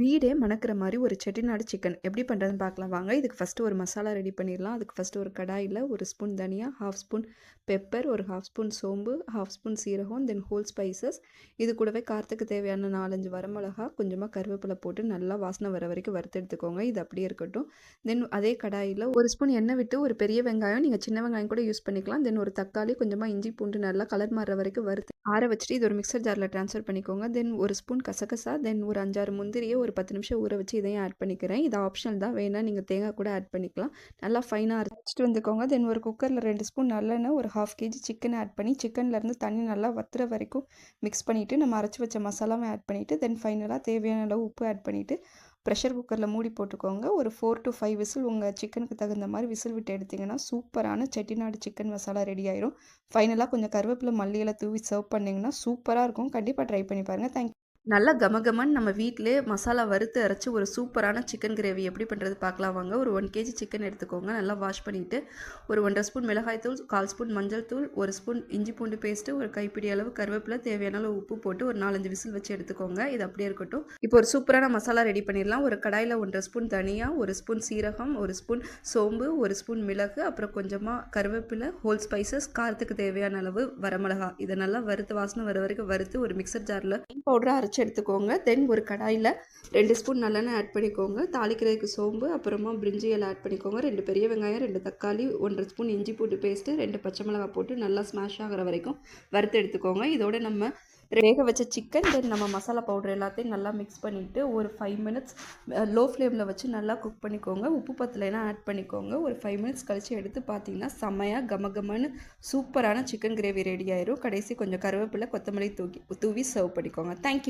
வீடே மணக்கிற மாரி ஒரு செட்டிநாடு சிக்கன் எப்படி பண்ணுறதுன்னு பார்க்கலாம் வாங்க. இதுக்கு ஃபஸ்ட்டு ஒரு மசாலா ரெடி பண்ணிடலாம். அதுக்கு ஃபஸ்ட்டு ஒரு கடாயில 1 ஸ்பூன் தனியா, 1/2 ஸ்பூன் பெப்பர், ஒரு 1/2 ஸ்பூன் சோம்பு, 1/2 ஸ்பூன் சீரகம், தென் ஹோல் ஸ்பைசஸ். இது கூடவே காரத்துக்கு தேவையான 4, 5 வரமிளகா, கொஞ்சமாக கருவேப்பிலை போட்டு நல்லா வாசனை வர வரைக்கும் வறுத்து எடுத்துக்கோங்க. இது அப்படியே இருக்கட்டும். தென் அதே கடாயில 1 ஸ்பூன் எண்ணெய் விட்டு ஒரு பெரிய வெங்காயம், நீங்கள் சின்ன வெங்காயம் கூட யூஸ் பண்ணிக்கலாம். தென் ஒரு தக்காளி, கொஞ்சமாக இஞ்சி பூண்டு நல்லா கலர் மாறுற வரைக்கும் வறுத்து ஆற வச்சுட்டு இது ஒரு மிக்சர் ஜாரில் ட்ரான்ஸ்ஃபர் பண்ணிக்கோங்க. தென் 1 ஸ்பூன் கசகசா, தென் ஒரு 5, 6 முந்திரியை ஒரு 10 நிமிஷம் ஊற வச்சு இதையும் ஆட் பண்ணிக்கிறேன். இது ஆப்ஷனல் தான், வேணா நீங்கள் தேங்காய் கூட ஆட் பண்ணிக்கலாம். நல்லா ஃபைனாக அரைச்சிட்டு வந்துக்கோங்க. தென் ஒரு குக்கரில் 2 ஸ்பூன் நல்லெண்ணெய், ஒரு 1/2 கேஜி சிக்கன் ஆட் பண்ணி சிக்கன்லேருந்து தண்ணி நல்லா வத்துற வரைக்கும் மிக்ஸ் பண்ணிவிட்டு நம்ம அரைச்சி வச்ச மசாலாவும் ஆட் பண்ணிவிட்டு தென் ஃபைனலாக தேவையான அளவு உப்பு ஆட் பண்ணிவிட்டு ப்ரெஷர் குக்கரில் மூடி போட்டுக்கோங்க. ஒரு 4 to 5 விசில் உங்கள் சிக்கனுக்கு தகுந்த மாதிரி விசில் விட்டு எடுத்திங்கன்னா சூப்பரான செட்டிநாடு சிக்கன் மசாலா ரெடி ஆயிரும். ஃபைனலாக கொஞ்சம் கருவேப்பிலை மல்லியில தூவி சர்வ் பண்ணிங்கன்னா சூப்பராக இருக்கும். கண்டிப்பாக ட்ரை பண்ணி பாருங்கள். தேங்க்யூ. நல்லா கமகமன்னு நம்ம வீட்டிலே மசாலா வறுத்து அரைச்சி ஒரு சூப்பரான சிக்கன் கிரேவி எப்படி பண்ணுறது பார்க்கலாம் வாங்க. ஒரு 1 கேஜி சிக்கன் எடுத்துக்கோங்க. நல்லா வாஷ் பண்ணிவிட்டு ஒரு 1.5 ஸ்பூன் மிளகாய் தூள், 1/4 ஸ்பூன் மஞ்சள் தூள், 1 ஸ்பூன் இஞ்சி பூண்டு பேஸ்ட்டு, ஒரு கைப்பிடி அளவு கருவேப்பிலை, தேவையான அளவு உப்பு போட்டு ஒரு 4-5 விசில் வச்சு எடுத்துக்கோங்க. இது அப்படியே இருக்கட்டும். இப்போ ஒரு சூப்பரான மசாலா ரெடி பண்ணிடலாம். ஒரு கடாயில் 1.5 ஸ்பூன் தனியா, 1 ஸ்பூன் சீரகம், 1 ஸ்பூன் சோம்பு, 1 ஸ்பூன் மிளகு, அப்புறம் கொஞ்சமாக கருவேப்பிலை, ஹோல் ஸ்பைசஸ், காரத்துக்கு தேவையான அளவு வரமிளகா. இதை நல்லா வறுத்து வாசனை வர வரைக்கும் வறுத்து ஒரு மிக்சர் ஜாரில் பவுடரை அரைச்சி எடுத்துக்கோங்க. தென் ஒரு கடாயில் 2 ஸ்பூன் நல்லெண்ணெய் ஆட் பண்ணிக்கோங்க. தாளிக்கிறதுக்கு சோம்பு, அப்புறமா பிரிஞ்சி இலை ஆட் பண்ணிக்கோங்க. 2 பெரிய வெங்காயம், 2 தக்காளி, 1.5 ஸ்பூன் இஞ்சி பூண்டு பேஸ்ட்டு, 2 பச்சை மிளகாய் போட்டு நல்லா ஸ்மாஷ் ஆகிற வரைக்கும் வறுத்து எடுத்துக்கோங்க. இதோட நம்ம வேக வச்ச சிக்கன், தென் நம்ம மசாலா பவுடர் எல்லாத்தையும் நல்லா மிக்ஸ் பண்ணிவிட்டு ஒரு 5 மினிட்ஸ் லோ ஃப்ளேமில் வச்சு நல்லா குக் பண்ணிக்கோங்க. உப்பு பத்தலைன்னா ஆட் பண்ணிக்கோங்க. ஒரு 5 மினிட்ஸ் கழித்து எடுத்து பார்த்தீங்கன்னா செம்மையாக கமகமன்னு சூப்பரான சிக்கன் கிரேவி ரெடி ஆயிரும். கடைசி கொஞ்சம் கருவேப்பிலை, கொத்தமல்லி தூவி சர்வ் பண்ணிக்கோங்க. தேங்க்யூ.